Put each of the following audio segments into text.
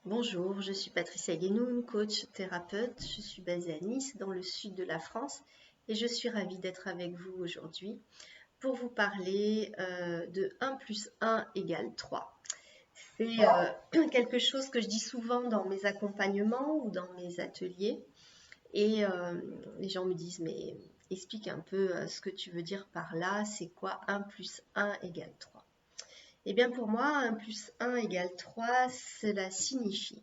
Bonjour, je suis Patricia Guénoun, coach thérapeute. Je suis basée à Nice, dans le sud de la France, et je suis ravie d'être avec vous aujourd'hui pour vous parler de 1 plus 1 égale 3. C'est quelque chose que je dis souvent dans mes accompagnements ou dans mes ateliers, et les gens me disent, mais explique un peu ce que tu veux dire par là, c'est quoi 1 plus 1 égale 3? Eh bien pour moi, 1 plus 1 égale 3, cela signifie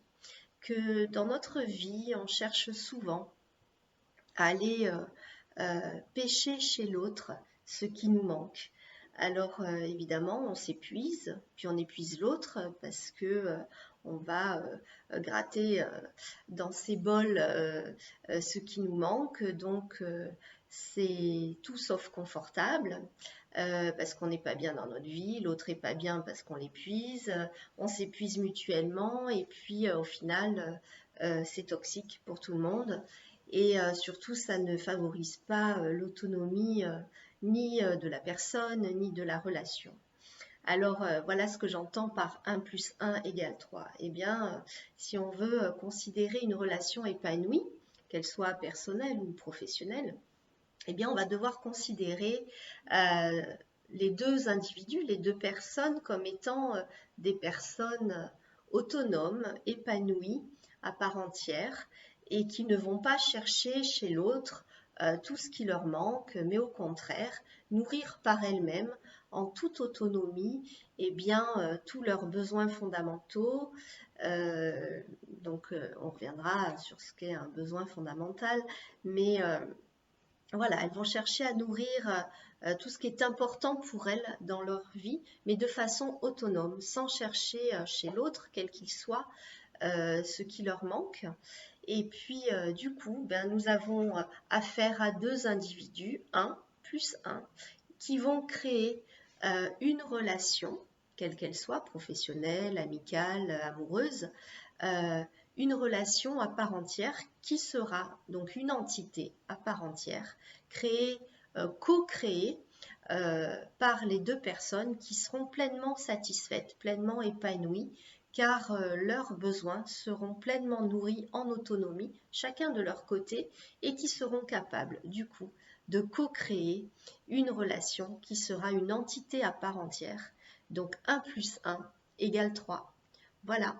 que dans notre vie, on cherche souvent à aller pêcher chez l'autre ce qui nous manque. Alors évidemment, on s'épuise, puis on épuise l'autre parce que on va gratter dans ses bols ce qui nous manque. Donc c'est tout sauf confortable. Parce qu'on n'est pas bien dans notre vie, l'autre n'est pas bien parce qu'on l'épuise, on s'épuise mutuellement et puis au final c'est toxique pour tout le monde et surtout ça ne favorise pas l'autonomie ni de la personne ni de la relation. Alors voilà ce que j'entends par 1 plus 1 égale 3. Eh bien, si on veut considérer une relation épanouie, qu'elle soit personnelle ou professionnelle, eh bien, on va devoir considérer euh, les deux individus, les deux personnes comme étant des personnes autonomes, épanouies à part entière et qui ne vont pas chercher chez l'autre tout ce qui leur manque, mais au contraire, nourrir par elles-mêmes en toute autonomie eh bien, tous leurs besoins fondamentaux. On reviendra sur ce qu'est un besoin fondamental, mais voilà, elles vont chercher à nourrir tout ce qui est important pour elles dans leur vie, mais de façon autonome, sans chercher chez l'autre, quel qu'il soit, ce qui leur manque. Et puis, du coup, ben, nous avons affaire à deux individus, 1 plus 1, qui vont créer une relation, quelle qu'elle soit, professionnelle, amicale, amoureuse, euh, une relation à part entière qui sera donc une entité à part entière, créée, co-créée par les deux personnes qui seront pleinement satisfaites, pleinement épanouies, car leurs besoins seront pleinement nourris en autonomie, chacun de leur côté, et qui seront capables, du coup, de co-créer une relation qui sera une entité à part entière. Donc 1 plus 1 égale 3. Voilà,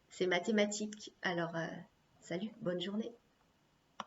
c'est mathématique. Alors, salut, bonne journée.